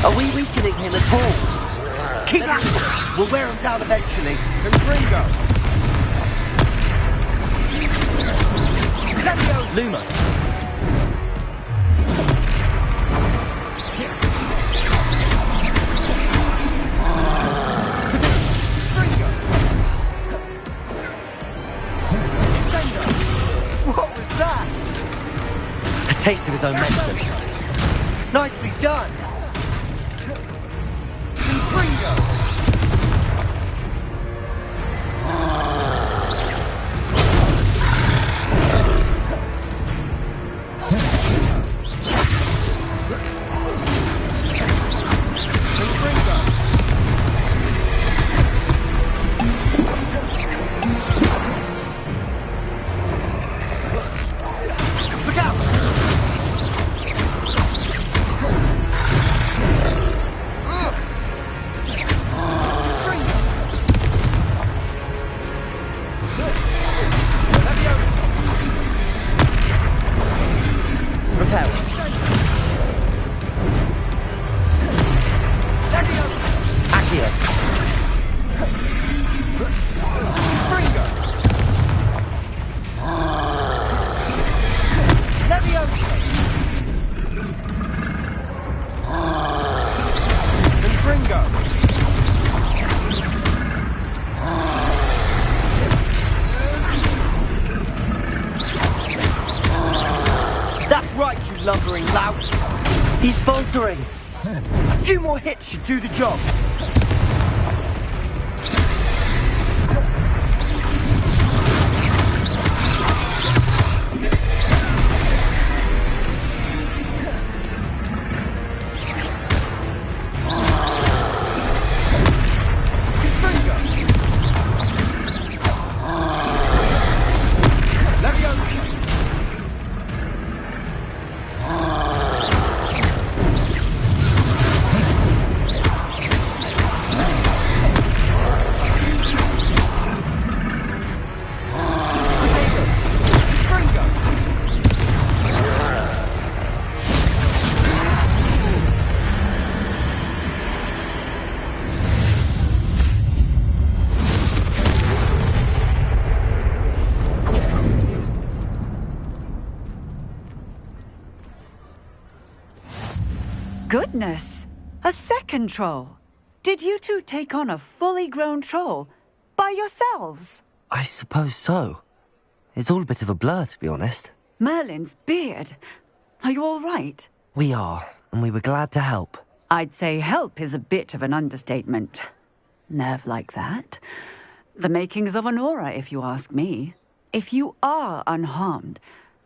Are we weakening him at all? Keep at him! We'll wear him down eventually. And Ringo! Levio! Luma! What was that? A taste of his own medicine. Nicely done! Lumbering lout. He's faltering. A few more hits should do the job. Goodness! A second troll! Did you two take on a fully grown troll? By yourselves? I suppose so. It's all a bit of a blur, to be honest. Merlin's beard. Are you all right? We are, and we were glad to help. I'd say help is a bit of an understatement. Nerve like that. The makings of an aura, if you ask me. If you are unharmed,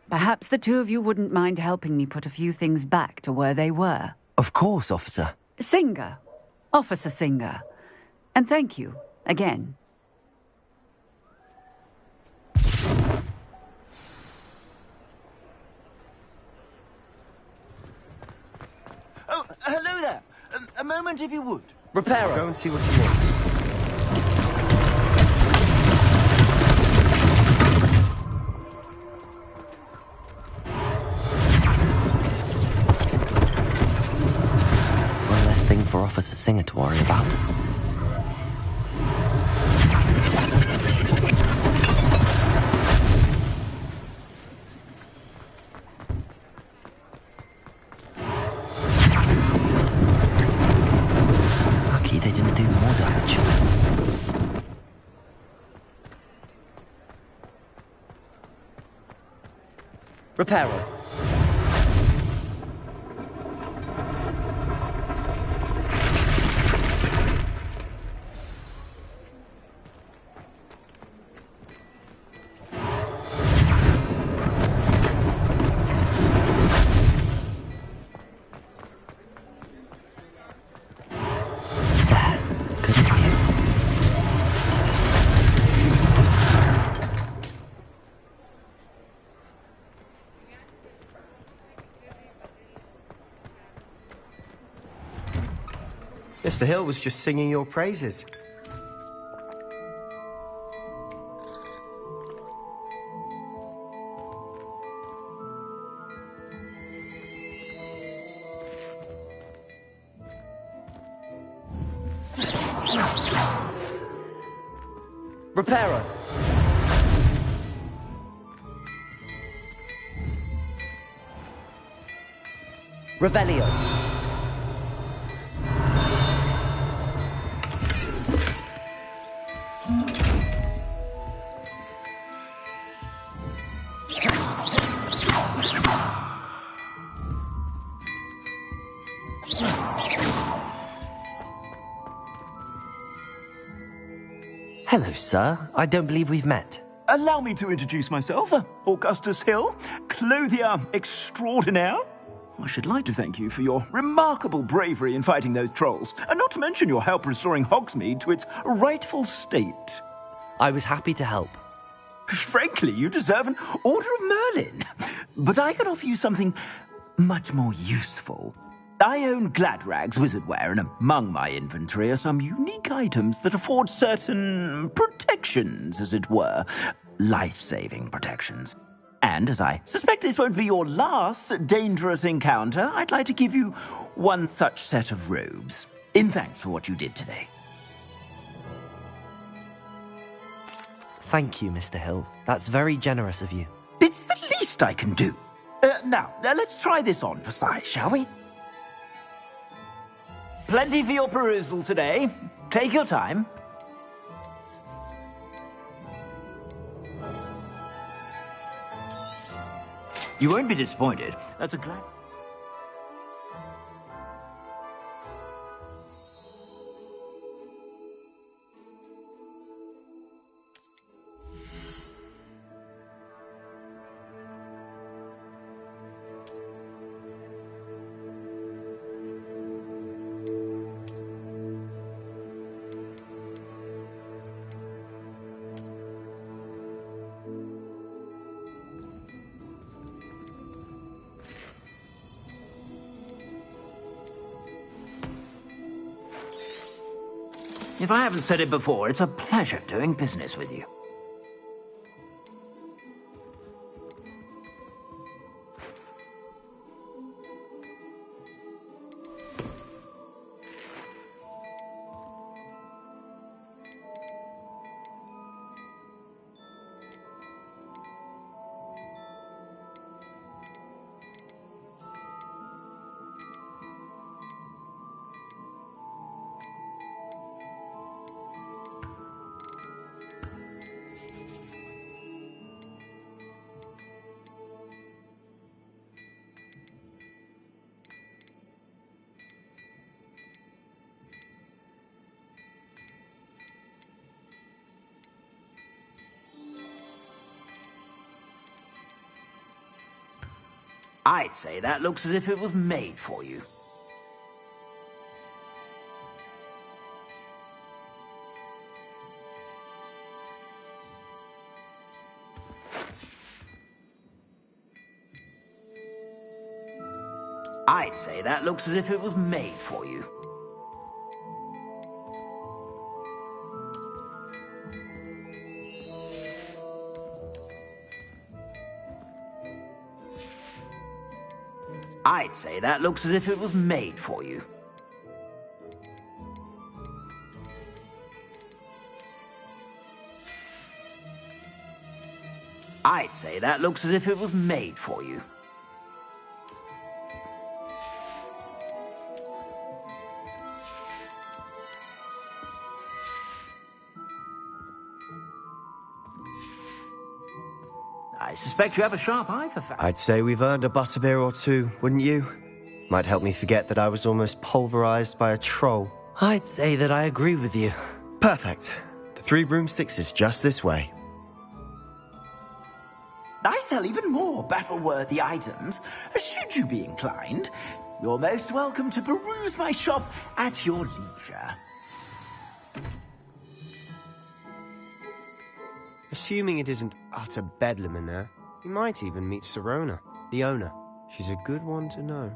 perhaps the two of you wouldn't mind helping me put a few things back to where they were. Of course, officer. Singer. Officer Singer. And thank you, again. Oh, hello there. A moment if you would. Reparo. Go and see what he wants. Thing for Officer Singer to worry about. Lucky they didn't do more damage. Reparo. Mr. Hill was just singing your praises. Reparo. Revelio. Hello, sir. I don't believe we've met. Allow me to introduce myself, Augustus Hill, clothier extraordinaire. I should like to thank you for your remarkable bravery in fighting those trolls, and not to mention your help restoring Hogsmeade to its rightful state. I was happy to help. Frankly, you deserve an Order of Merlin. But I can offer you something much more useful. I own Gladrag's wizardware, and among my inventory are some unique items that afford certain protections, as it were. Life-saving protections. And as I suspect this won't be your last dangerous encounter, I'd like to give you one such set of robes, in thanks for what you did today. Thank you, Mr. Hill. That's very generous of you. It's the least I can do. Now, let's try this on for size, shall we? Plenty for your perusal today. Take your time. You won't be disappointed. That's a glad... If I haven't said it before, it's a pleasure doing business with you. I'd say that looks as if it was made for you. I'd say that looks as if it was made for you. I'd say that looks as if it was made for you. I'd say that looks as if it was made for you. I suspect you have a sharp eye for fashion. I'd say we've earned a butterbeer or two, wouldn't you? Might help me forget that I was almost pulverized by a troll. I'd say that I agree with you. Perfect. The 3 broomsticks is just this way. I sell even more battle-worthy items, should you be inclined. You're most welcome to peruse my shop at your leisure. Assuming it isn't utter bedlam in there, you might even meet Sirona, the owner. She's a good one to know.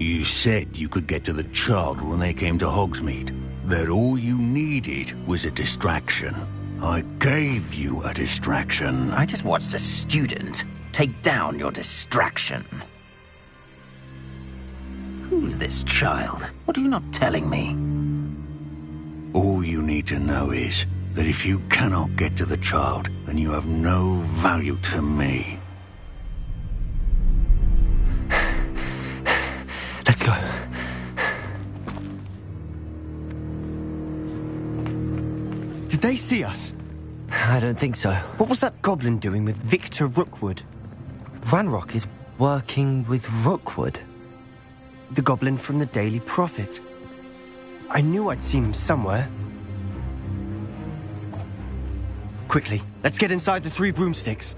You said you could get to the child when they came to Hogsmeade. That all you needed was a distraction. I gave you a distraction. I just watched a student take down your distraction. Who's this child? What are you not telling me? All you need to know is that if you cannot get to the child, then you have no value to me. Let's go. Did they see us? I don't think so. What was that goblin doing with Victor Rookwood? Ranrock is working with Rookwood. The goblin from the Daily Prophet. I knew I'd seen him somewhere. Quickly, let's get inside the 3 broomsticks.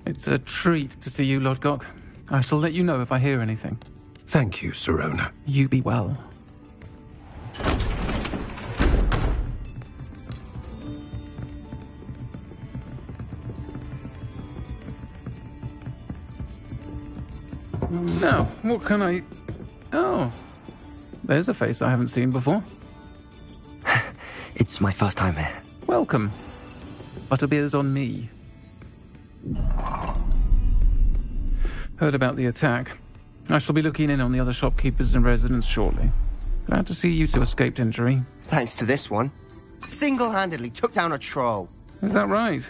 It's a treat to see you, Lodgok. I shall let you know if I hear anything. Thank you, Sirona. You be well. Now, what can I... Oh, there's a face I haven't seen before. It's my first time here. Welcome. Butterbeer's on me. Heard about the attack. I shall be looking in on the other shopkeepers and residents shortly. Glad to see you two escaped injury. Thanks to this one. Single-handedly took down a troll. Is that right?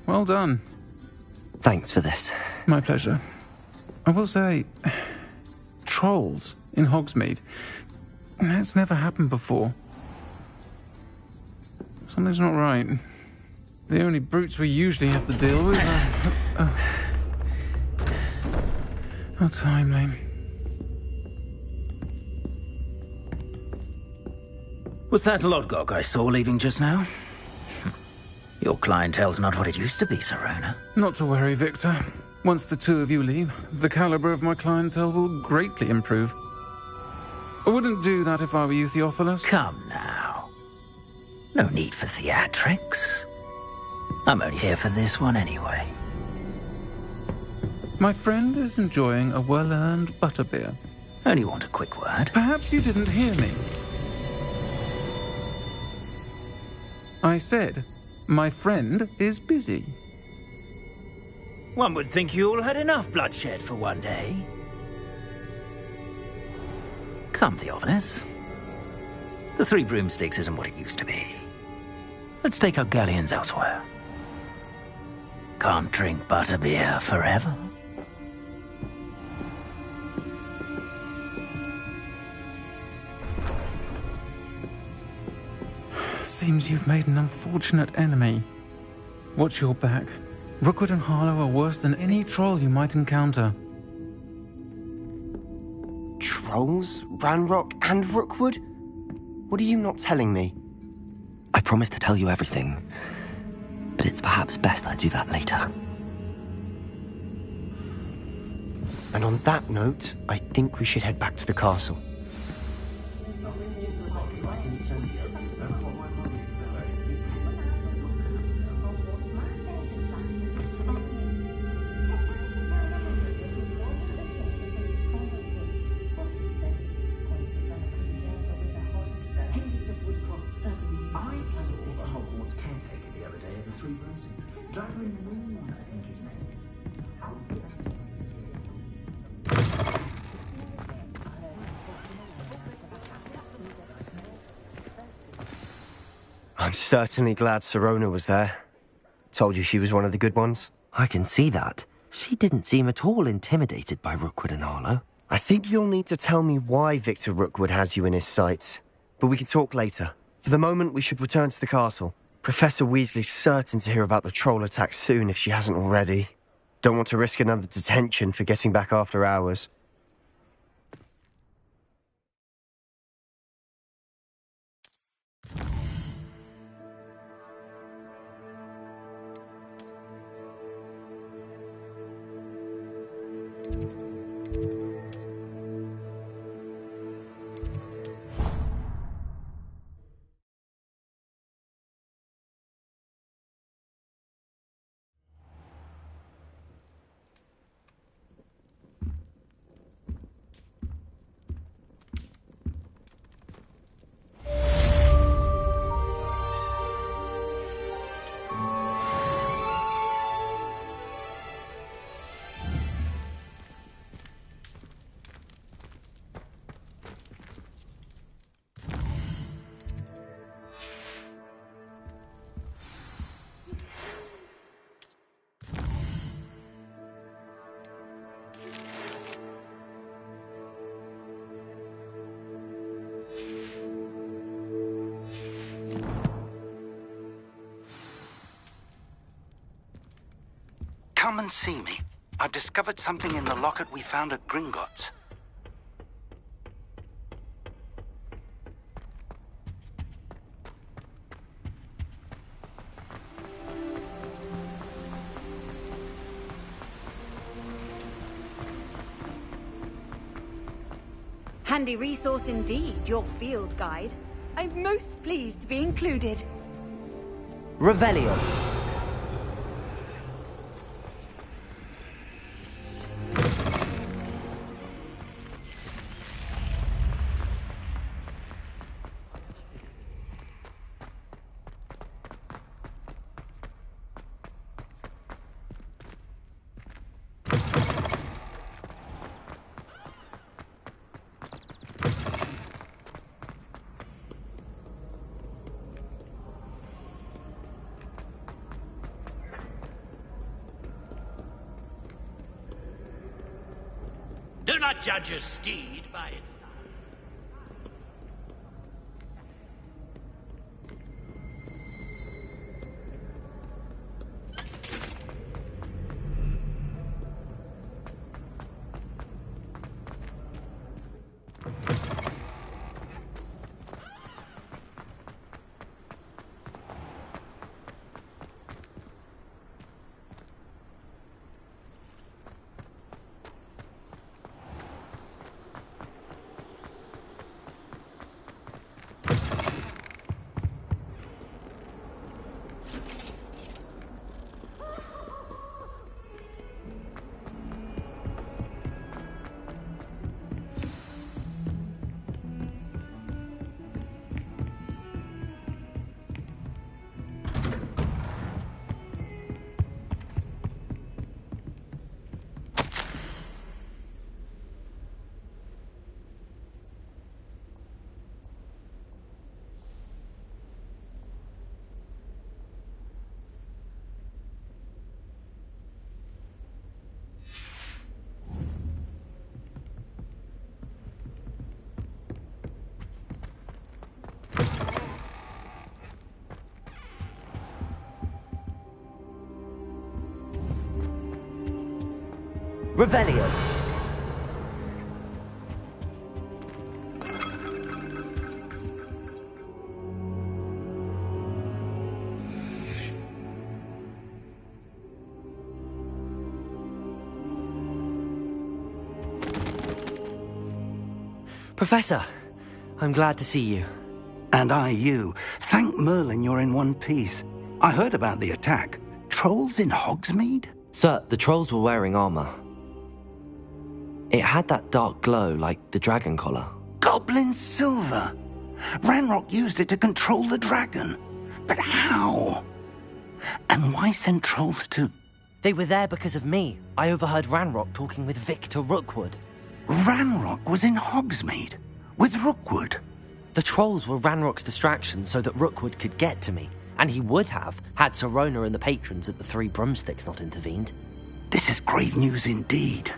Well done. Thanks for this. My pleasure. I will say, trolls in Hogsmeade. That's never happened before. Something's not right. The only brutes we usually have to deal with are... How timely. Was that Lodgok I saw leaving just now? Your clientele's not what it used to be, Sirona. Not to worry, Victor. Once the 2 of you leave, the caliber of my clientele will greatly improve. I wouldn't do that if I were you, Theophilus. Come now. No need for theatrics. I'm only here for this one anyway. My friend is enjoying a well-earned butterbeer. Only want a quick word. Perhaps you didn't hear me. I said, my friend is busy. One would think you all had enough bloodshed for one day. Come, Theophilus. The 3 broomsticks isn't what it used to be. Let's take our galleons elsewhere. Can't drink butterbeer forever. Seems you've made an unfortunate enemy. Watch your back. Rookwood and Harlow are worse than any troll you might encounter. Trolls? Ranrock and Rookwood? What are you not telling me? I promise to tell you everything, but it's perhaps best I do that later. And on that note, I think we should head back to the castle. I saw a Hogwarts caretaker the other day at the 3 broomsticks. Driving Moon, I think his name. I'm certainly glad Sirona was there. Told you she was one of the good ones. I can see that. She didn't seem at all intimidated by Rookwood and Harlow. I think you'll need to tell me why Victor Rookwood has you in his sights. But we can talk later. For the moment, we should return to the castle. Professor Weasley's certain to hear about the troll attack soon if she hasn't already. Don't want to risk another detention for getting back after hours. come and see me. I've discovered something in the locket we found at Gringotts. Handy resource indeed, your field guide. I'm most pleased to be included. Revelio. Do not judge a steed by its... Revelio. Professor, I'm glad to see you. And I you. Thank Merlin you're in one piece. I heard about the attack. Trolls in Hogsmeade? Sir, the trolls were wearing armor. It had that dark glow like the dragon collar. Goblin silver. Ranrock used it to control the dragon. But how? And why send trolls to... They were there because of me. I overheard Ranrock talking with Victor Rookwood. Ranrock was in Hogsmeade? With Rookwood? The trolls were Ranrock's distraction so that Rookwood could get to me. And he would have, had Sirona and the patrons at the Three Broomsticks not intervened. This is grave news indeed.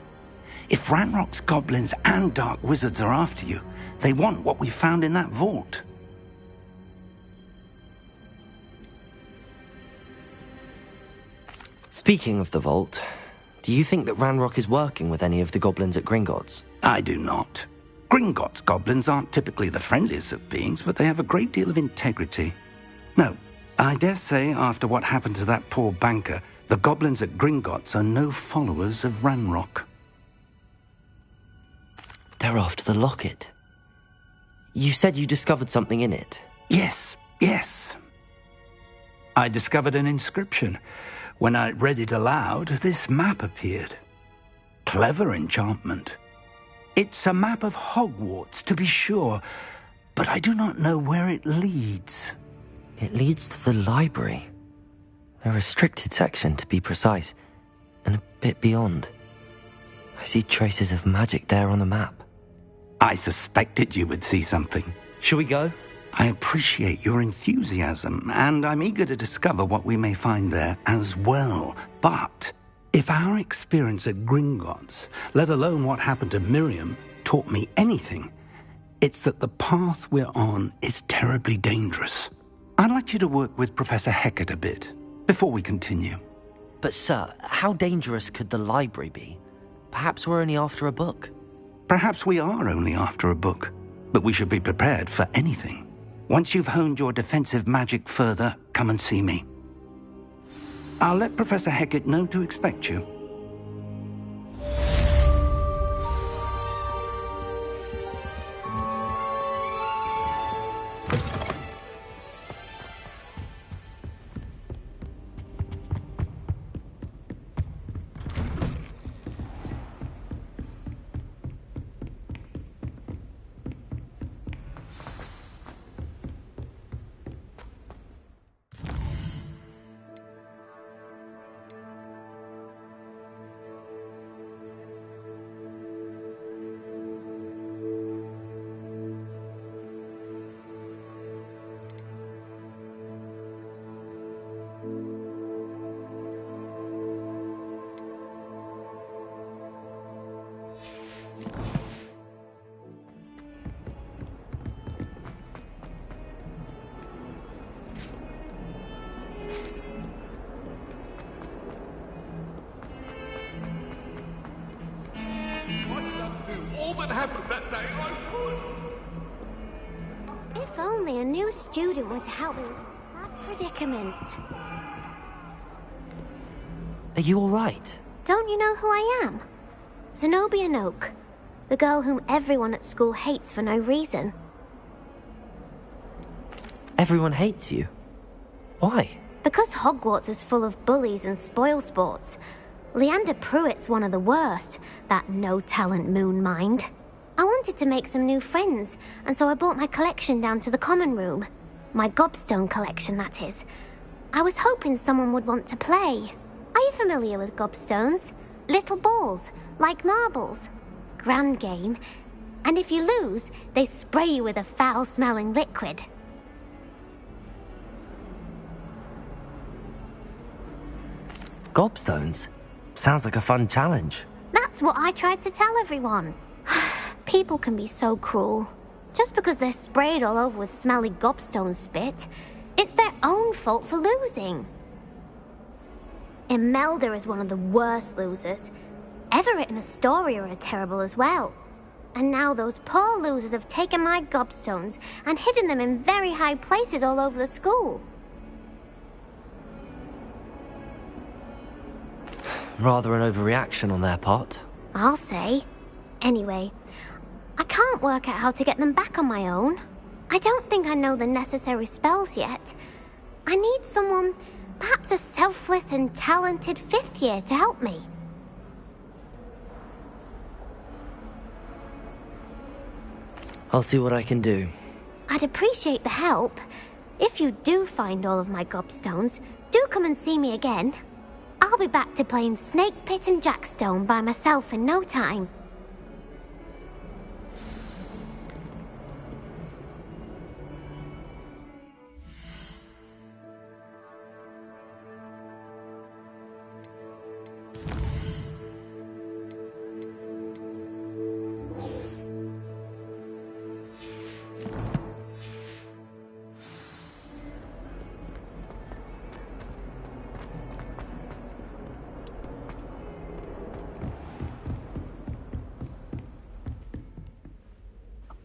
If Ranrock's goblins and dark wizards are after you, they want what we found in that vault. Speaking of the vault, do you think that Ranrock is working with any of the goblins at Gringotts? I do not. Gringotts goblins aren't typically the friendliest of beings, but they have a great deal of integrity. No, I dare say after what happened to that poor banker, the goblins at Gringotts are no followers of Ranrock. They're after the locket. You said you discovered something in it. Yes. I discovered an inscription. When I read it aloud, this map appeared. Clever enchantment. It's a map of Hogwarts, to be sure, but I do not know where it leads. It leads to the library. A restricted section, to be precise, and a bit beyond. I see traces of magic there on the map. I suspected you would see something. Shall we go? I appreciate your enthusiasm, and I'm eager to discover what we may find there as well. But if our experience at Gringotts, let alone what happened to Miriam, taught me anything, it's that the path we're on is terribly dangerous. I'd like you to work with Professor Hecat a bit before we continue. But sir, how dangerous could the library be? Perhaps we're only after a book. Perhaps we are only after a book, but we should be prepared for anything. Once you've honed your defensive magic further, come and see me. I'll let Professor Hecat know to expect you. All that happened that day, I would. If only a new student were to help me with that predicament. Are you all right? Don't you know who I am? Zenobia Noak, the girl whom everyone at school hates for no reason. Everyone hates you. Why? Because Hogwarts is full of bullies and spoilsports. Leander Pruitt's one of the worst, that no-talent moon mind. I wanted to make some new friends, and so I brought my collection down to the common room. My gobstone collection, that is. I was hoping someone would want to play. Are you familiar with gobstones? Little balls, like marbles. Grand game. And if you lose, they spray you with a foul-smelling liquid. Gobstones? Sounds like a fun challenge. That's what I tried to tell everyone. People can be so cruel. Just because they're sprayed all over with smelly gobstone spit, it's their own fault for losing. Imelda is one of the worst losers. Everett and Astoria are terrible as well. And now those poor losers have taken my gobstones and hidden them in very high places all over the school. Rather an overreaction on their part. I'll say. Anyway, I can't work out how to get them back on my own. I don't think I know the necessary spells yet. I need someone, perhaps a selfless and talented fifth year to help me. I'll see what I can do. I'd appreciate the help. If you do find all of my gobstones, do come and see me again. I'll be back to playing Snake Pit and Jackstone by myself in no time.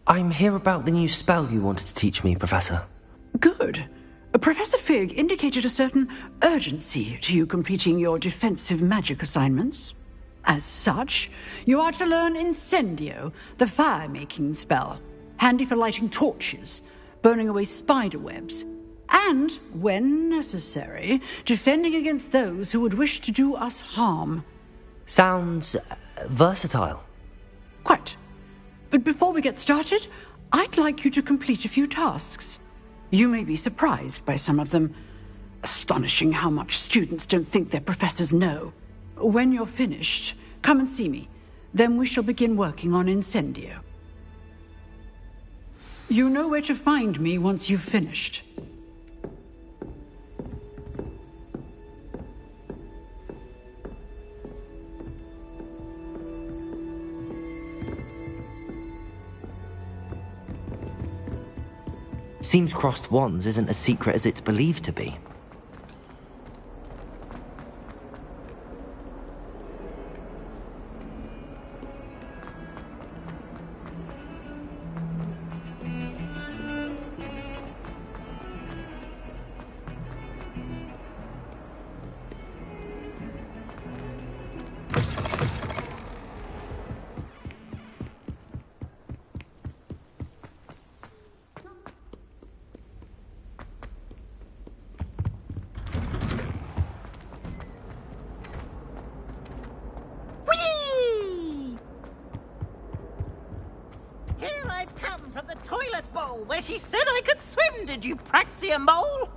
I'm here about the new spell you wanted to teach me, Professor. Good. Professor Fig indicated a certain urgency to you completing your defensive magic assignments. As such, you are to learn Incendio, the fire-making spell, handy for lighting torches, burning away spider webs, and, when necessary, defending against those who would wish to do us harm. Sounds versatile. Quite. But before we get started, I'd like you to complete a few tasks. You may be surprised by some of them. Astonishing how much students don't think their professors know. When you're finished, come and see me. Then we shall begin working on Incendio. You know where to find me once you've finished. Seems crossed wands isn't as secret as it's believed to be. Here I've come from the toilet bowl where she said I could swim, did you praxia mole?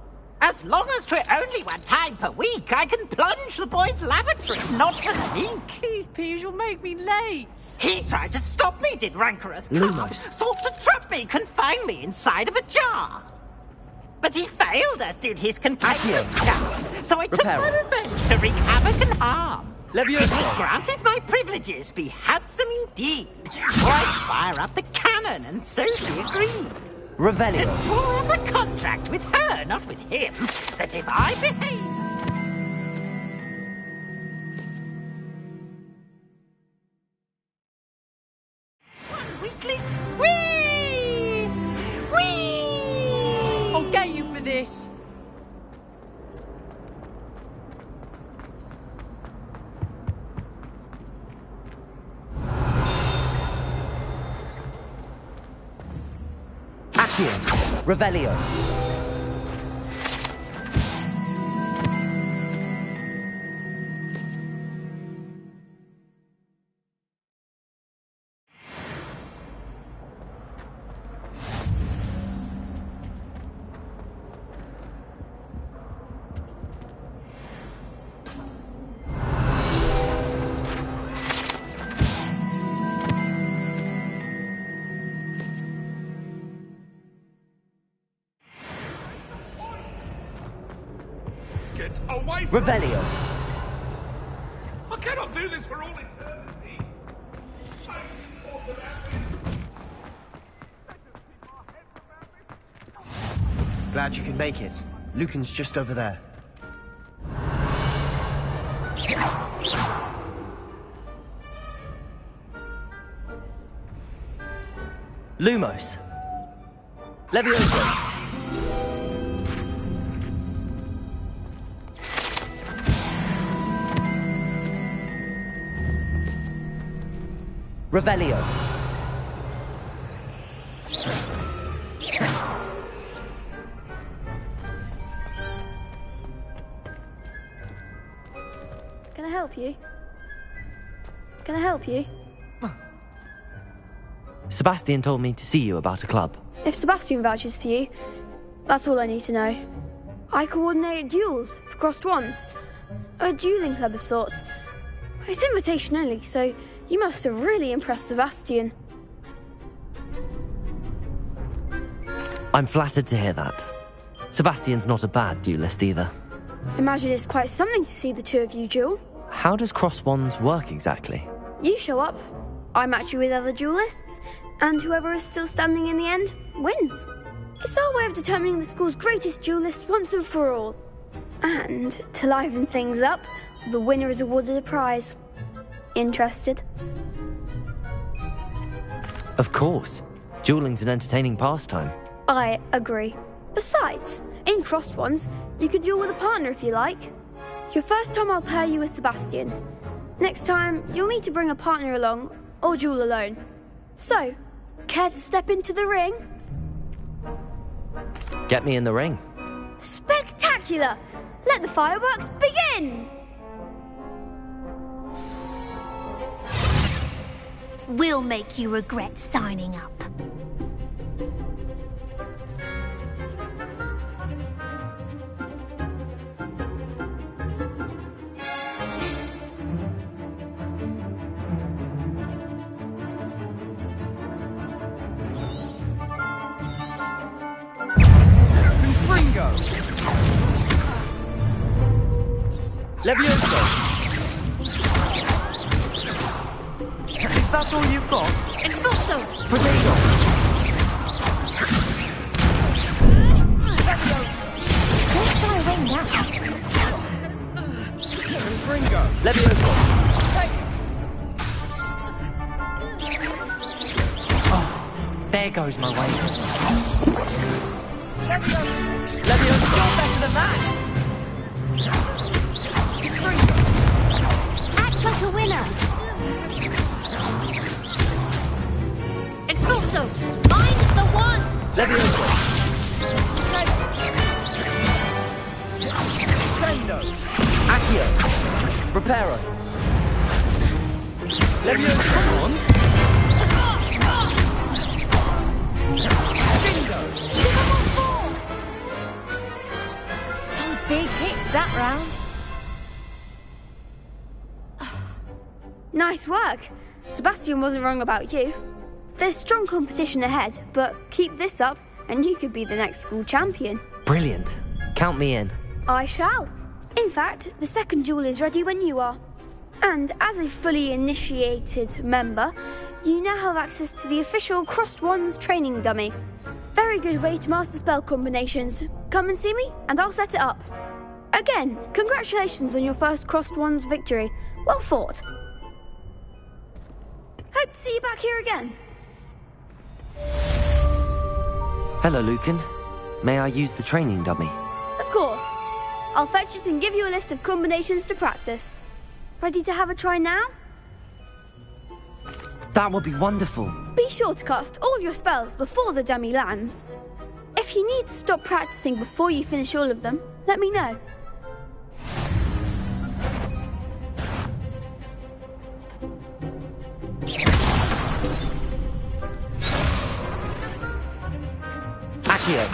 As long as 'twere only one time per week, I can plunge the boy's lavatory, not for the leak. These peas will make me late. He tried to stop me, did rancorous Lumos. cub. Sought to trap me, confine me inside of a jar. But he failed, as did his containment guards, so I took my revenge to wreak havoc and harm. It was granted my privileges be handsome indeed, or I'd fire up the cannon, and so she agreed. Revelio. To draw up a contract with her, not with him, that if I behave... One weekly swing! Whee! I'll get you for this. Accio. Revelio. Get away from Revelio. I cannot do this for all eternity. Glad you can make it. Lucan's just over there. Lumos. Levioso. Revelio. Can I help you? Can I help you? Sebastian told me to see you about a club. If Sebastian vouches for you, that's all I need to know. I coordinate duels for crossed wands. A dueling club of sorts. It's invitation only, so you must have really impressed Sebastian. I'm flattered to hear that. Sebastian's not a bad duelist either. Imagine it's quite something to see the two of you duel. How does cross wands work exactly? You show up, I match you with other duelists, and whoever is still standing in the end wins. It's our way of determining the school's greatest duelist once and for all. And to liven things up, the winner is awarded a prize. Interested? Of course. Dueling's an entertaining pastime. I agree. Besides, in crossed ones, you could duel with a partner if you like. Your first time I'll pair you with Sebastian. Next time, you'll need to bring a partner along, or duel alone. So, care to step into the ring? Get me in the ring. Spectacular! Let the fireworks begin! We'll make you regret signing up. Ringo! Levioso! Is that all you've got? Expulso! Potato! Don't try to ring that. Ringo! Levioso! Oh, there goes my way. Levioso! You're better than that! Act like a winner. Expulso! Find the one! Levioso! Sendo! Accio! Reparo! Levioso! Come on! that round. Nice work. Sebastian wasn't wrong about you. There's strong competition ahead, but keep this up and you could be the next school champion. Brilliant. Count me in. I shall. In fact, the second duel is ready when you are. And as a fully initiated member, you now have access to the official Crossed Wands training dummy. Very good way to master spell combinations. Come and see me, and I'll set it up. Again, congratulations on your first Crossed Wands victory. Well fought. Hope to see you back here again. Hello, Lucan. May I use the training dummy? Of course. I'll fetch it and give you a list of combinations to practice. Ready to have a try now? That would be wonderful. Be sure to cast all your spells before the dummy lands. If you need to stop practicing before you finish all of them, let me know. Accio.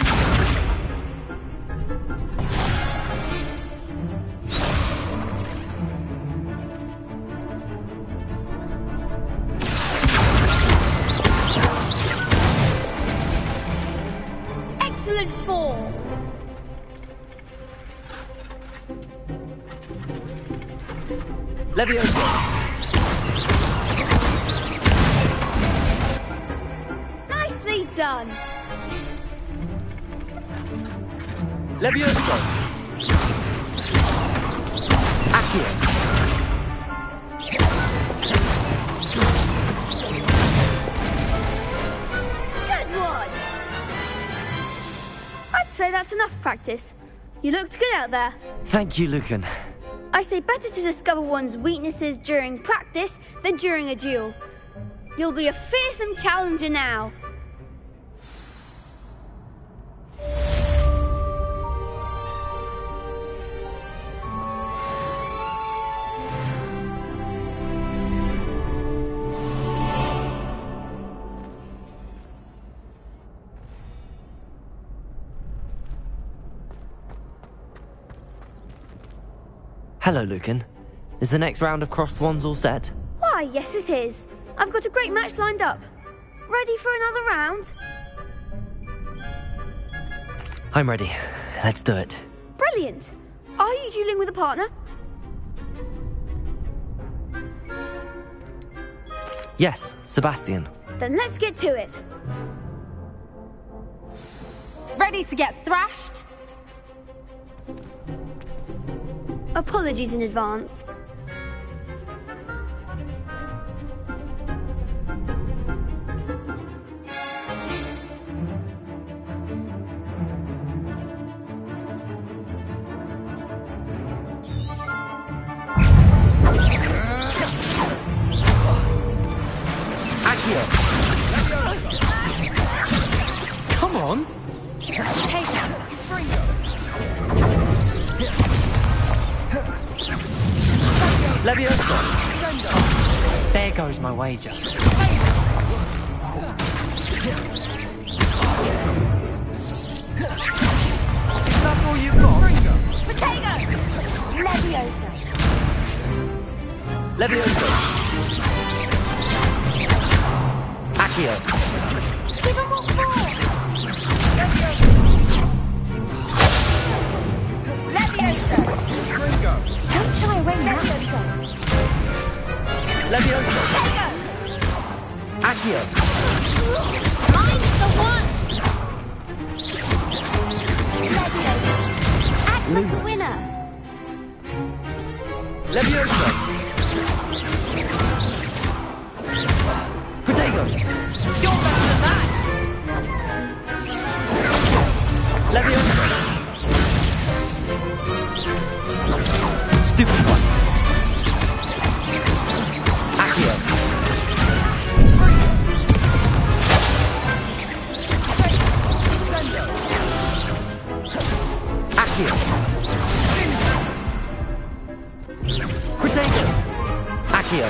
Excellent form. Leviosa. Nicely done. Leviosa. Accio. Good one. I'd say that's enough practice. You looked good out there. Thank you, Lucan. I say better to discover one's weaknesses during practice than during a duel. You'll be a fearsome challenger now. Hello, Lucan. Is the next round of Crossed Wands all set? Why, yes it is. I've got a great match lined up. Ready for another round? I'm ready. Let's do it. Brilliant. Are you dueling with a partner? Yes, Sebastian. Then let's get to it. Ready to get thrashed? Apologies in advance. Accio. Come on. Take it. Leviosa. There goes my wager. Is that all you've got? Potato! Leviosa. Leviosa. Accio. Give him what more! Leviosa. Don't shy away now. Leviosa. Accio. Mine's the one! Act like a winner. Leviosa. Potato. You're better than that! Leviosa. Stupid one. Accio. Accio. Potato. Accio.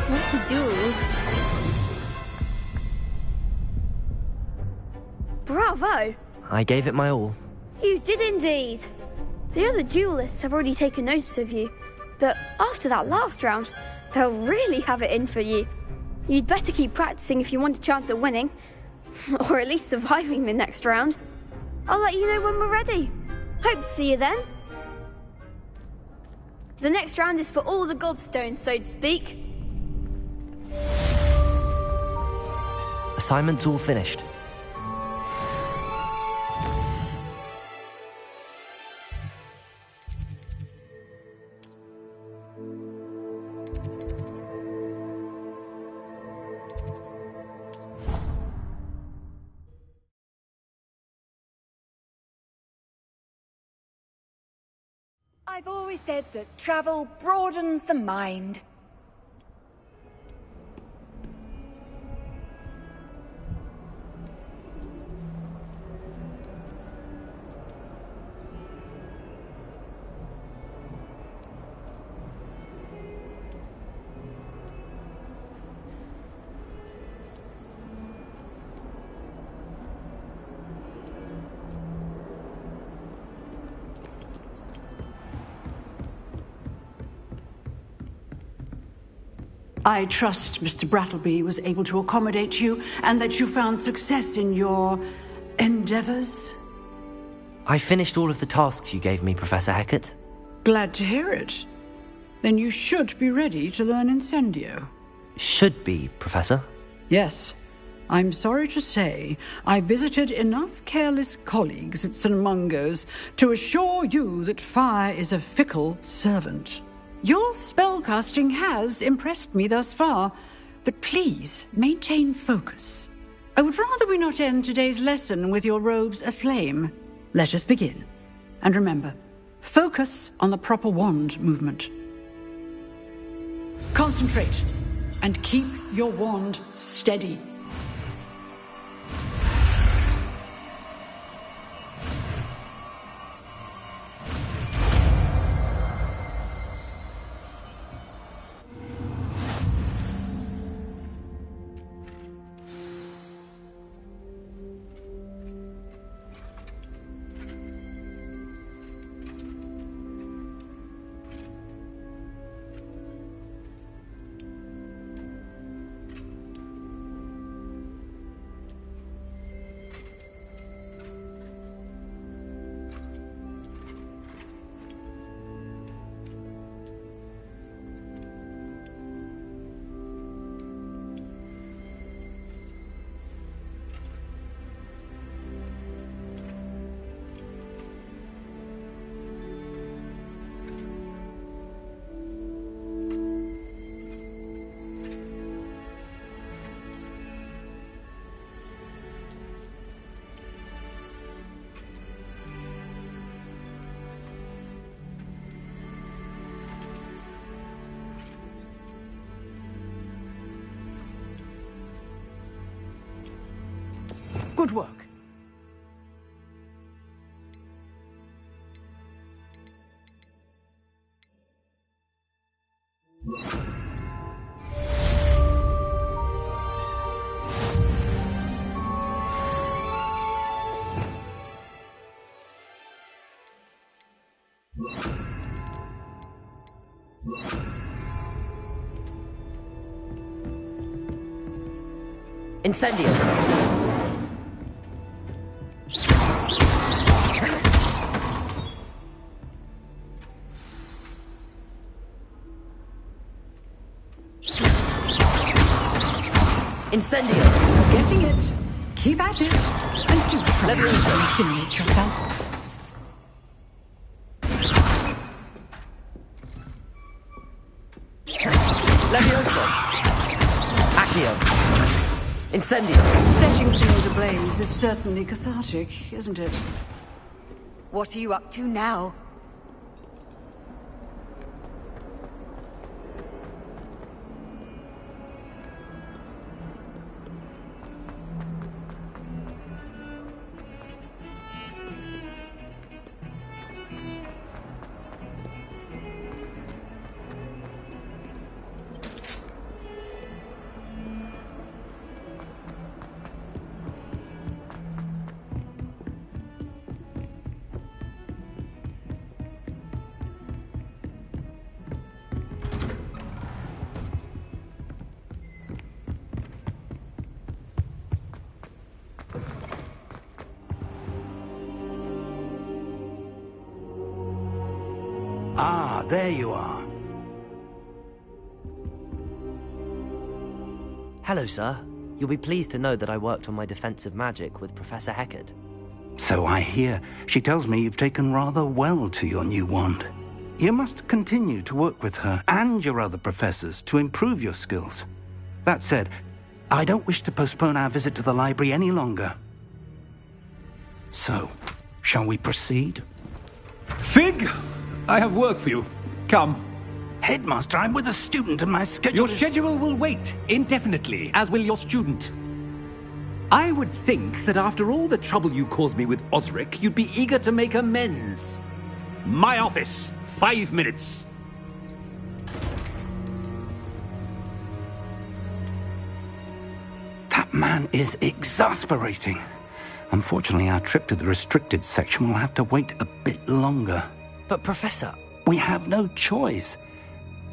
What to do? Bravo! I gave it my all. You did indeed. The other duelists have already taken notice of you, but after that last round, they'll really have it in for you. You'd better keep practicing if you want a chance at winning, or at least surviving the next round. I'll let you know when we're ready. Hope to see you then. The next round is for all the gobstones, so to speak. Assignment's all finished. I've always said that travel broadens the mind. I trust Mr. Brattleby was able to accommodate you and that you found success in your endeavors. I finished all of the tasks you gave me, Professor Hecat. Glad to hear it. Then you should be ready to learn Incendio. Should be, Professor. Yes. I'm sorry to say, I visited enough careless colleagues at St. Mungo's to assure you that fire is a fickle servant. Your spellcasting has impressed me thus far, but please maintain focus. I would rather we not end today's lesson with your robes aflame. Let us begin. And remember, focus on the proper wand movement. Concentrate, and keep your wand steady. Good work. Incendio! Incendio! Getting it. Keep at it. And do try to insinuate yourself. Levioso! Accio! Incendio! Setting things ablaze is certainly cathartic, isn't it? What are you up to now? there you are. Hello, sir. You'll be pleased to know that I worked on my defensive magic with Professor Heckard. So I hear. She tells me you've taken rather well to your new wand. You must continue to work with her and your other professors to improve your skills. That said, I don't wish to postpone our visit to the library any longer. So, shall we proceed? Fig! I have work for you. Come. Headmaster, I'm with a student and my schedule Your schedule will wait indefinitely, as will your student. I would think that after all the trouble you caused me with Osric, you'd be eager to make amends. My office, 5 minutes. That man is exasperating. Unfortunately, our trip to the restricted section will have to wait a bit longer. But, Professor... We have no choice.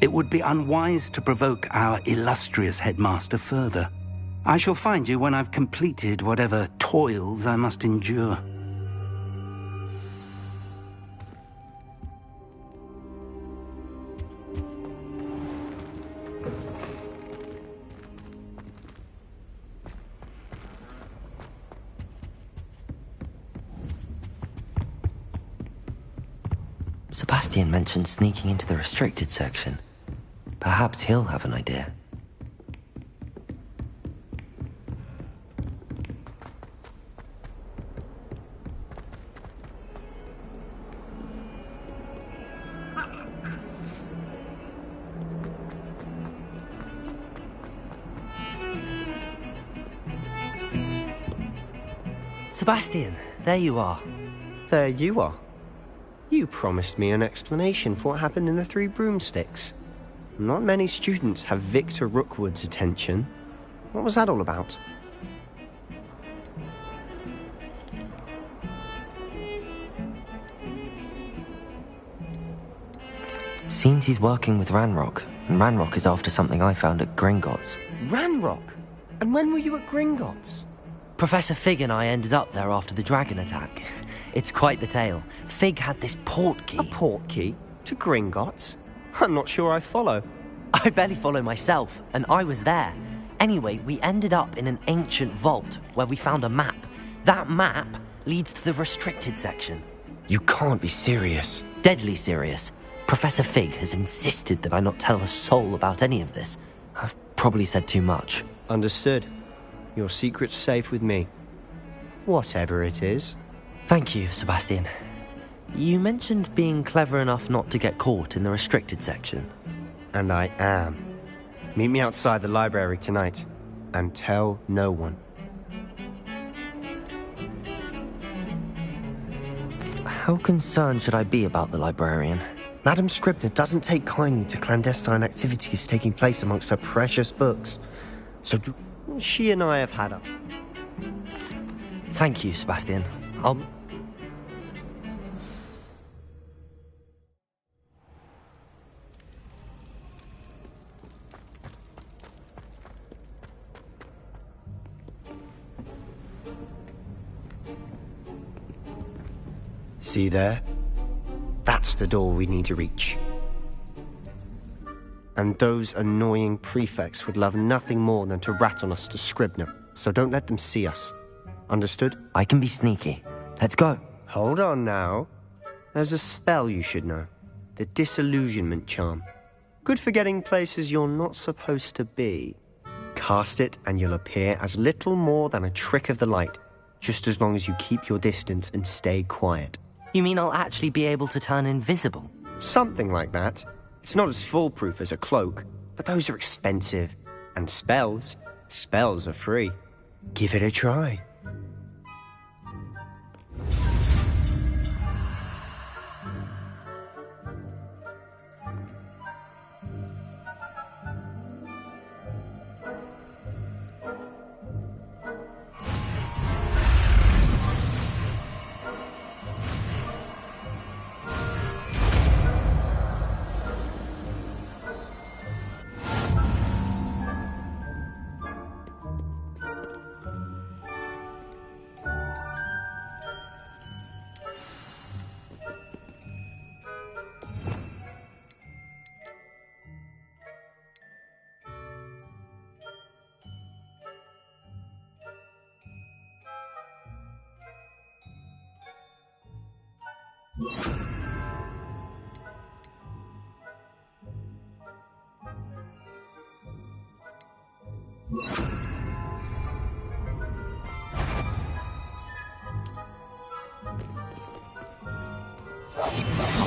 It would be unwise to provoke our illustrious headmaster further. I shall find you when I've completed whatever toils I must endure. Sebastian mentioned sneaking into the restricted section. Perhaps he'll have an idea. Sebastian, there you are. There you are. You promised me an explanation for what happened in the Three Broomsticks. Not many students have Victor Rookwood's attention. What was that all about? Seems he's working with Ranrock, and Ranrock is after something I found at Gringotts. Ranrock? And when were you at Gringotts? Professor Fig and I ended up there after the dragon attack. It's quite the tale. Fig had this port key. A port key? To Gringotts? I'm not sure I follow. I barely follow myself, and I was there. Anyway, we ended up in an ancient vault where we found a map. That map leads to the restricted section. You can't be serious. Deadly serious. Professor Fig has insisted that I not tell a soul about any of this. I've probably said too much. Understood. Your secret's safe with me. Whatever it is. Thank you, Sebastian. You mentioned being clever enough not to get caught in the restricted section. And I am. Meet me outside the library tonight. And tell no one. How concerned should I be about the librarian? Madam Scribner doesn't take kindly to clandestine activities taking place amongst her precious books. So she and I have had a... Thank you, Sebastian. I'll... See there? That's the door we need to reach. And those annoying prefects would love nothing more than to rat on us to Scribner, so don't let them see us. Understood? I can be sneaky. Let's go. Hold on now. There's a spell you should know. The Disillusionment Charm. Good for getting places you're not supposed to be. Cast it and you'll appear as little more than a trick of the light, just as long as you keep your distance and stay quiet. You mean I'll actually be able to turn invisible? Something like that. It's not as foolproof as a cloak, but those are expensive. And spells are free. Give it a try. I'll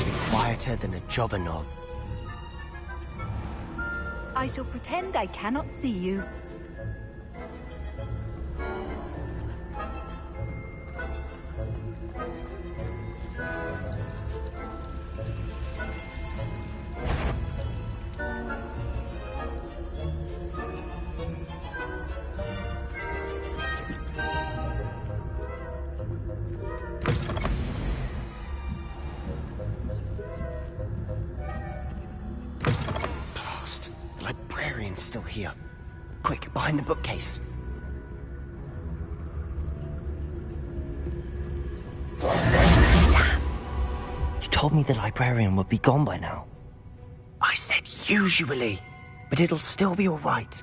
be quieter than a jobber knob. I shall pretend I cannot see you. Blast! The librarian's still here. Quick, behind the bookcase. You told me the librarian would be gone by now. I said usually, but it'll still be all right.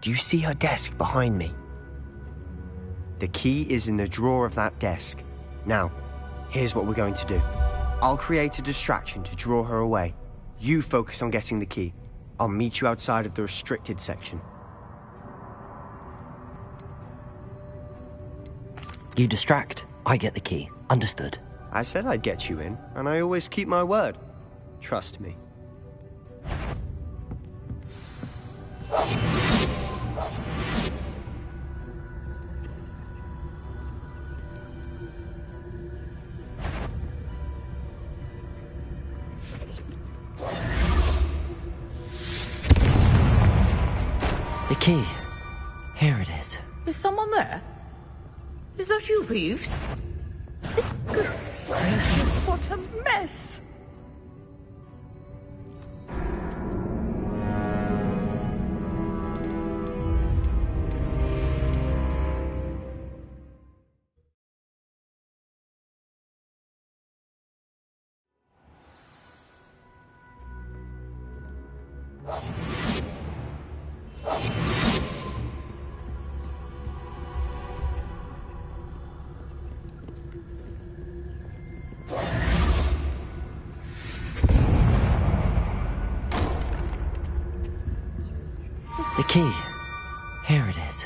Do you see her desk behind me? The key is in the drawer of that desk. Now, here's what we're going to do. I'll create a distraction to draw her away. You focus on getting the key. I'll meet you outside of the restricted section. You distract, I get the key. Understood. I said I'd get you in, and I always keep my word. Trust me. The key. Here it is. Is someone there? Is that you, Peeves? Goodness gracious, what a mess! The key. Here it is.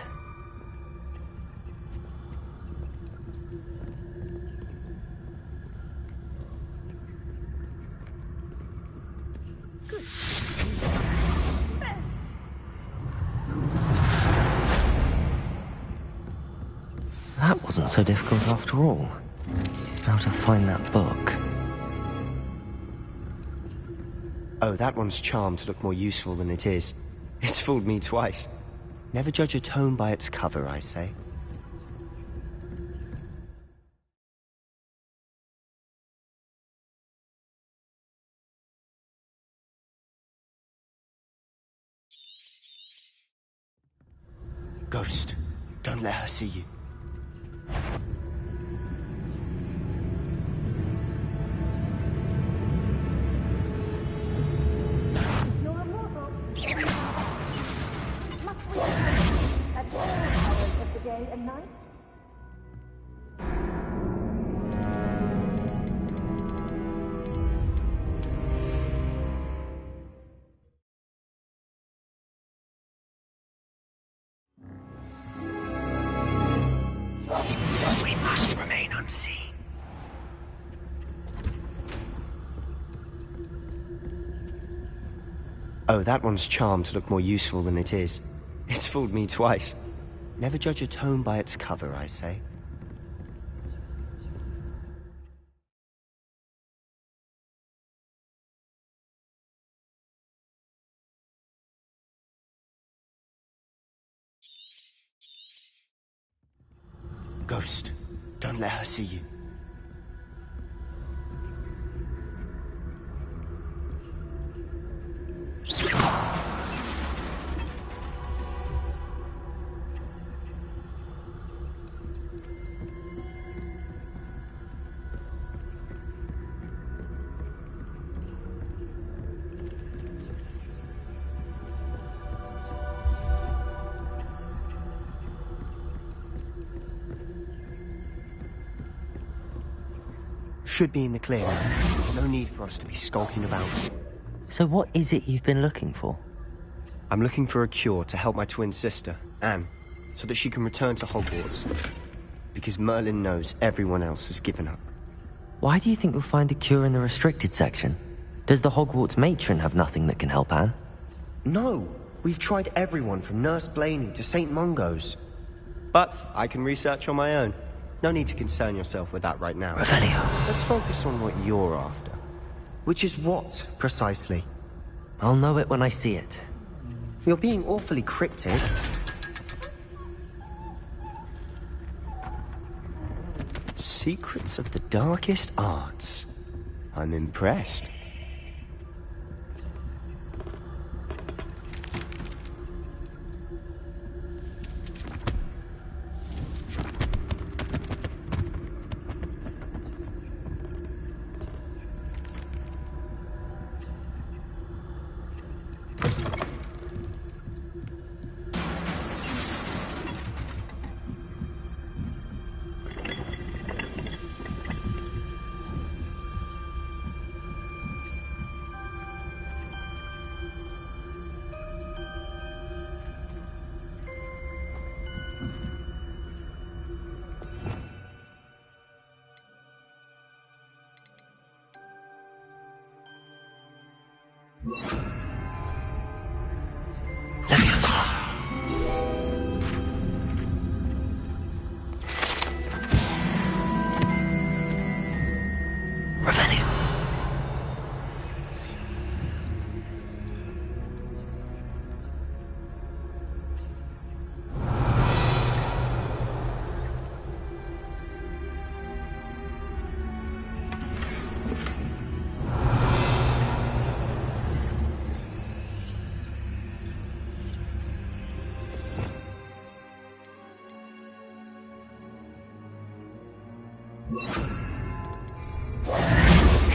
That wasn't so difficult after all. Now to find that book. Oh, that one's charmed to look more useful than it is. It's fooled me twice. Never judge a tome by its cover, I say. Ghost, don't let her see you. Day and night? We must remain unseen. Oh, that one's charmed to look more useful than it is. It's fooled me twice. Never judge a tome by its cover, I say. Ghost, don't let her see you. should be in the clear now. No need for us to be skulking about. So what is it you've been looking for? I'm looking for a cure to help my twin sister, Anne, so that she can return to Hogwarts. Because Merlin knows everyone else has given up. Why do you think you'll find a cure in the restricted section? Does the Hogwarts matron have nothing that can help Anne? No, we've tried everyone from Nurse Blaney to St. Mungo's. But I can research on my own. No need to concern yourself with that right now. Revelio. Let's focus on what you're after. Which is what, precisely? I'll know it when I see it. You're being awfully cryptic. Secrets of the darkest arts. I'm impressed.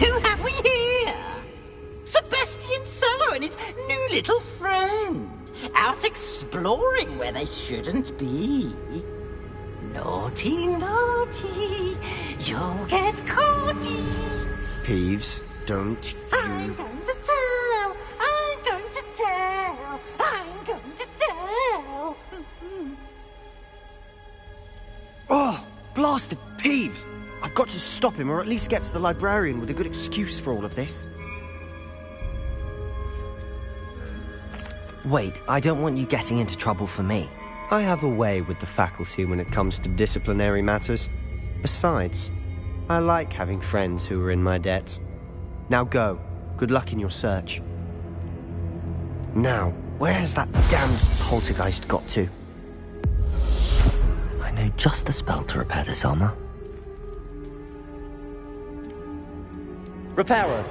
Who have we here? Sebastian Sallow and his new little friend. Out exploring where they shouldn't be. Naughty, naughty, you'll get caughty. Peeves, don't I'm going to tell, I'm going to tell, I'm going to tell. Oh, blasted Peeves! I've got to stop him, or at least get to the librarian with a good excuse for all of this. Wait, I don't want you getting into trouble for me. I have a way with the faculty when it comes to disciplinary matters. Besides, I like having friends who are in my debt. Now go. Good luck in your search. Now, where has that damned poltergeist got to? I know just the spell to repair this armor. Reparo.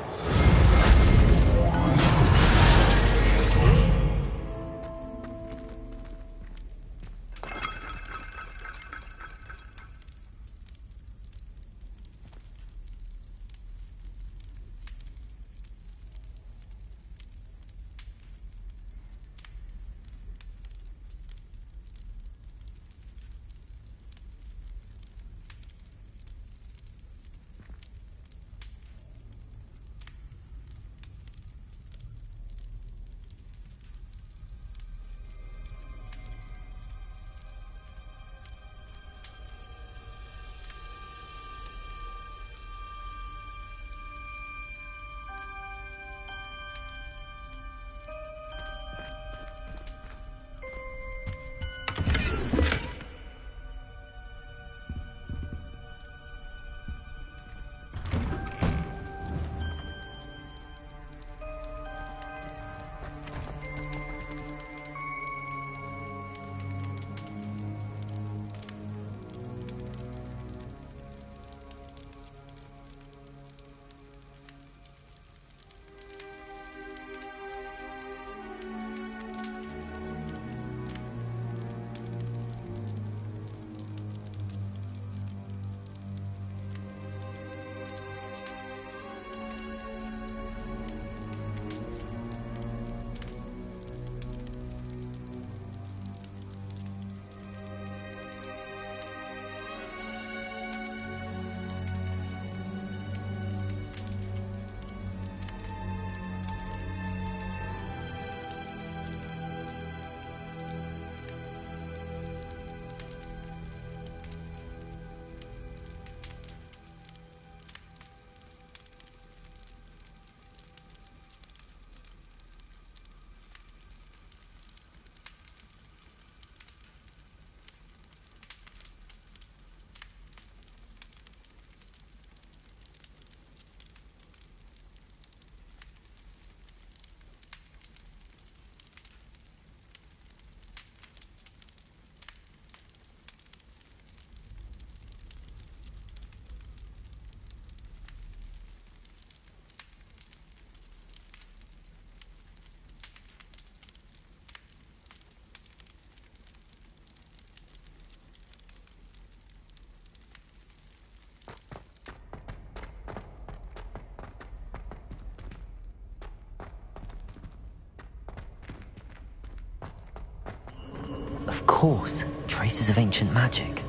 Of course, traces of ancient magic.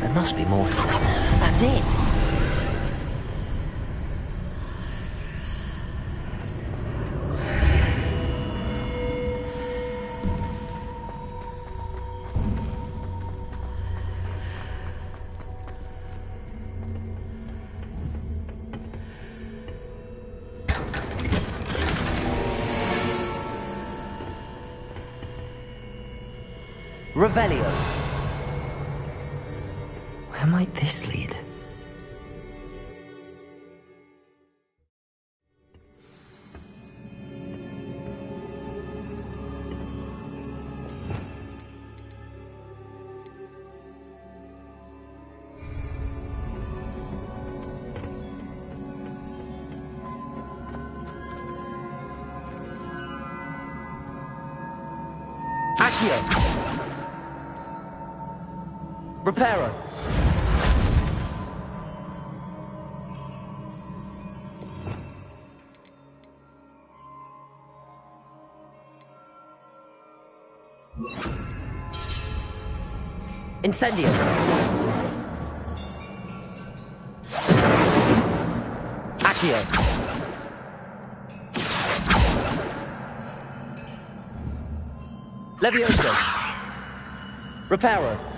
There must be more to this. That's it! Revelio. Where might this lead? Accio. Reparo. Incendio. Accio. Levioso. Reparo.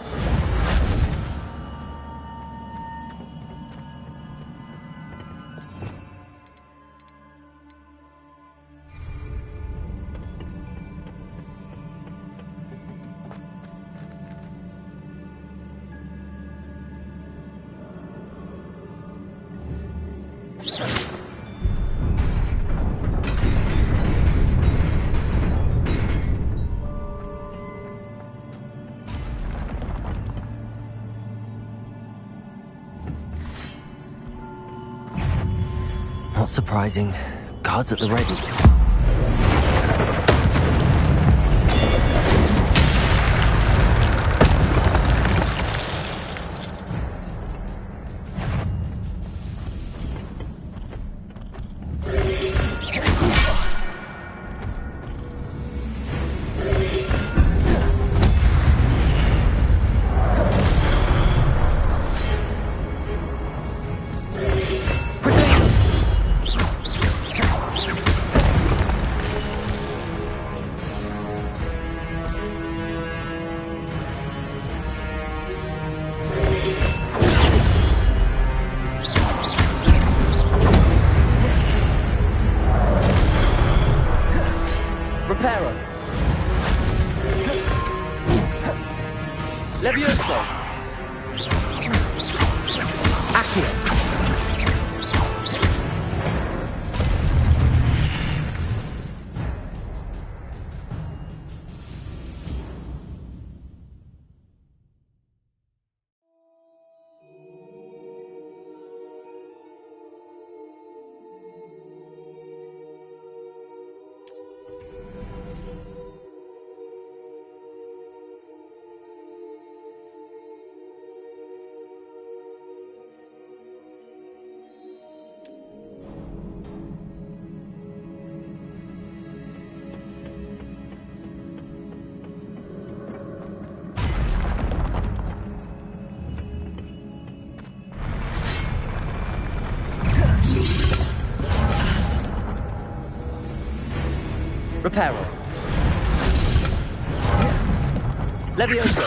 Not surprising. Guards at the ready. Reparo. Levioso. Accio. Reparo. Levioso.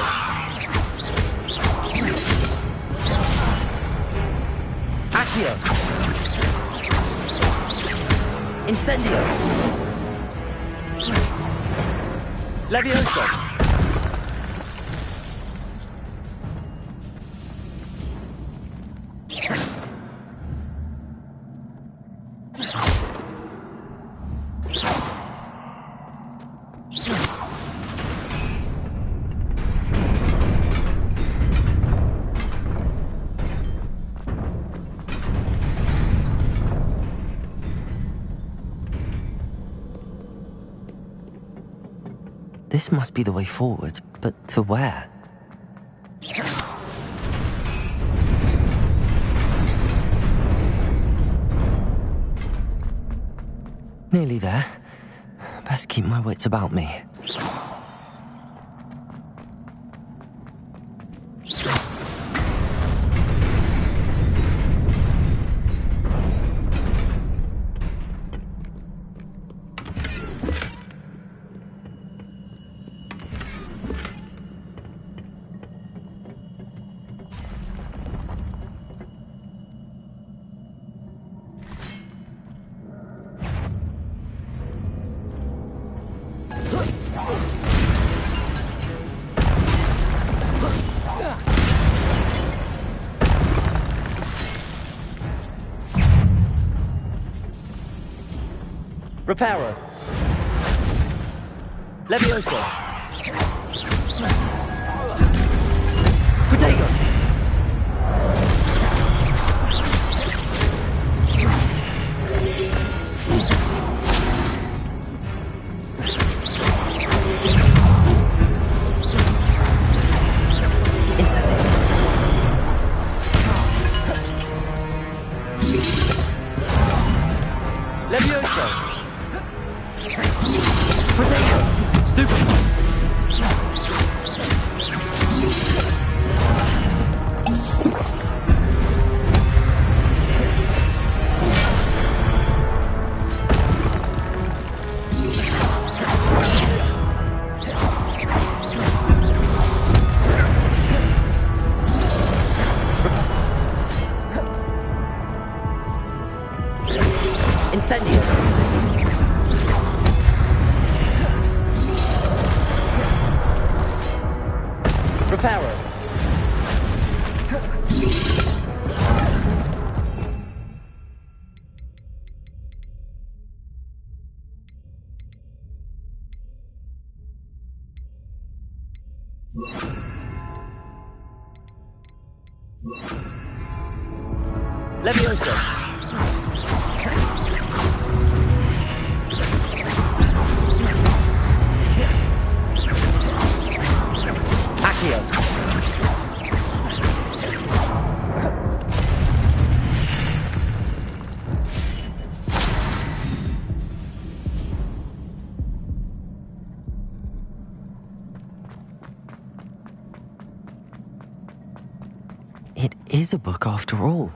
Accio. Incendio. Levioso. This must be the way forward, but to where? Nearly there. Best keep my wits about me. Reparo. Levioso. Protego. Levioso! Protego! Stupid! Incendio! Reparo! Levioso! It is a book after all.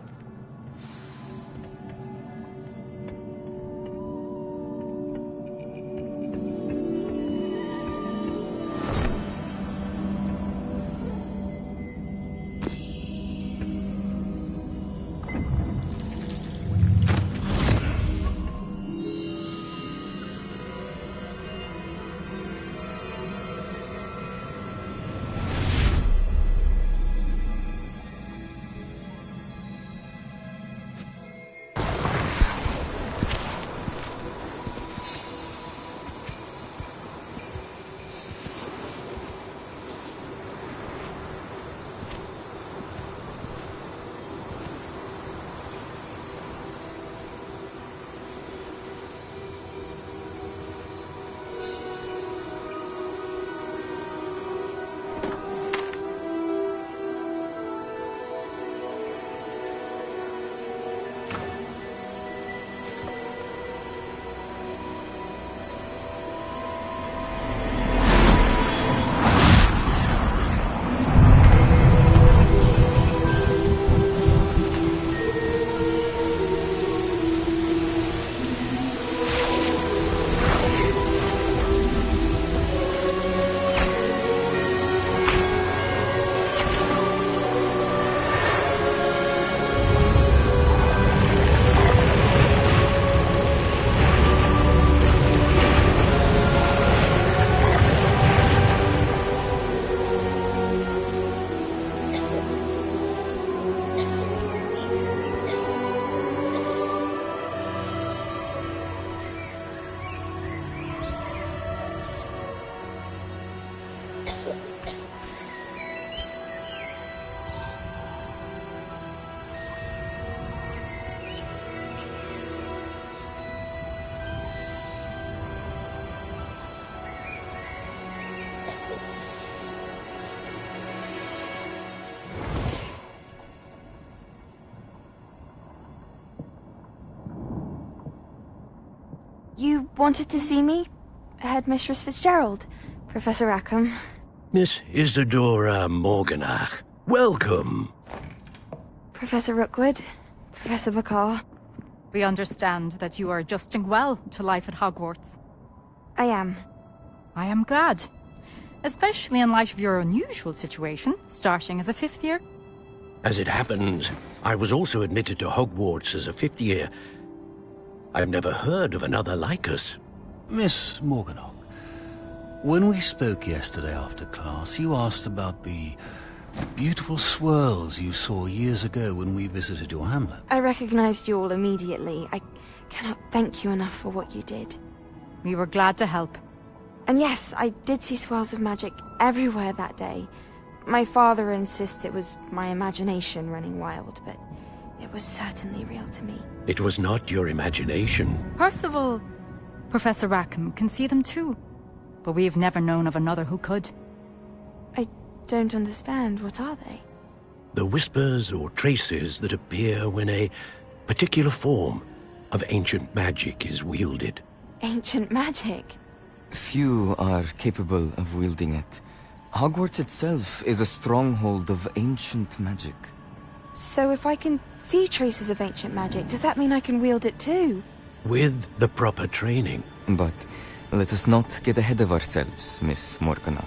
You wanted to see me? Headmistress Fitzgerald, Professor Rackham. Miss Isadora Morganach, welcome. Professor Rookwood, Professor Bakar. We understand that you are adjusting well to life at Hogwarts. I am. I am glad. Especially in light of your unusual situation, starting as a 5th year. As it happens, I was also admitted to Hogwarts as a 5th year. I've never heard of another like us. Miss Morganach, when we spoke yesterday after class, you asked about the beautiful swirls you saw years ago when we visited your hamlet. I recognized you all immediately. I cannot thank you enough for what you did. We were glad to help. And yes, I did see swirls of magic everywhere that day. My father insists it was my imagination running wild, but it was certainly real to me. It was not your imagination. Percival, Professor Rackham can see them too. But we have never known of another who could. I don't understand. What are they? The whispers or traces that appear when a particular form of ancient magic is wielded. Ancient magic? Few are capable of wielding it. Hogwarts itself is a stronghold of ancient magic. So if I can see traces of ancient magic, does that mean I can wield it too? With the proper training. But let us not get ahead of ourselves, Miss Morganach.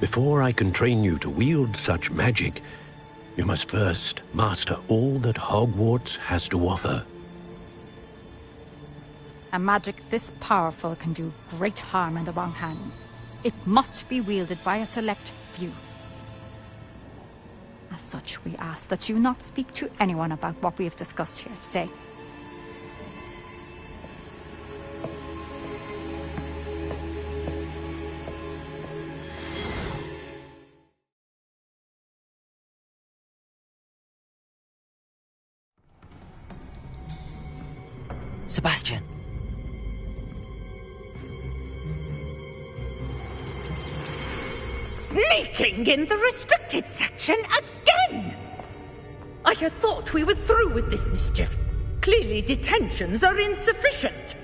Before I can train you to wield such magic, you must first master all that Hogwarts has to offer. A magic this powerful can do great harm in the wrong hands. It must be wielded by a select few. As such, we ask that you not speak to anyone about what we have discussed here today. Sebastian. Sneaking in the restricted section again! I had thought we were through with this mischief. Clearly detentions are insufficient.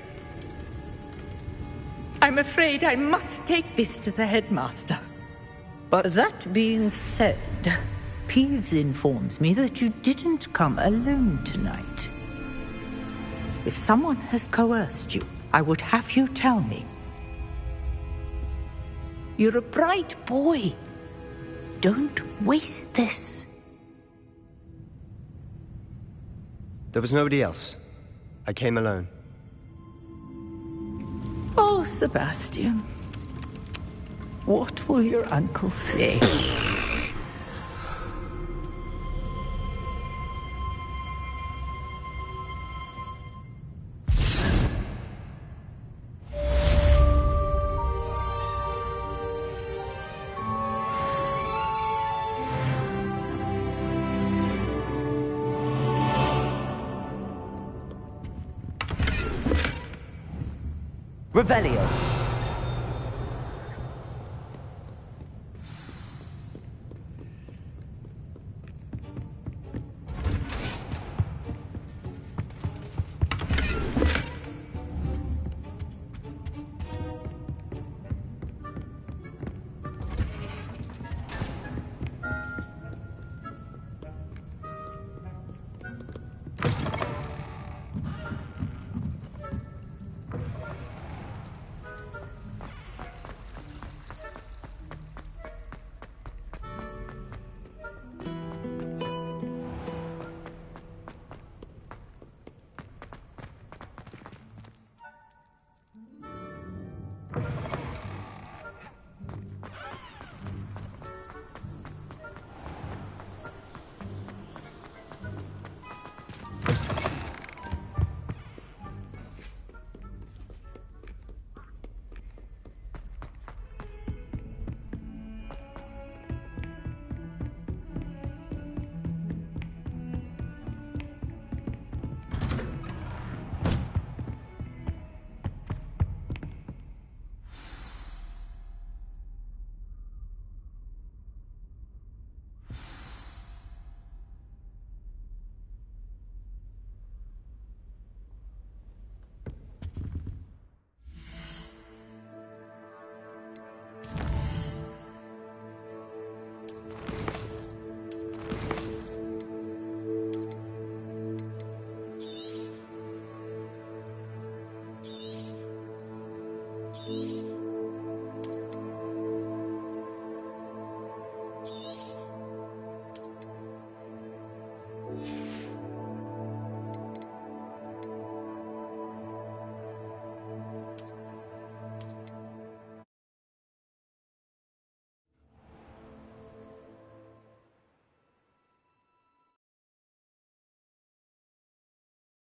I'm afraid I must take this to the headmaster. But that being said, Peeves informs me that you didn't come alone tonight. If someone has coerced you, I would have you tell me. You're a bright boy. Don't waste this. There was nobody else. I came alone. Oh, Sebastian. What will your uncle say? Revelio.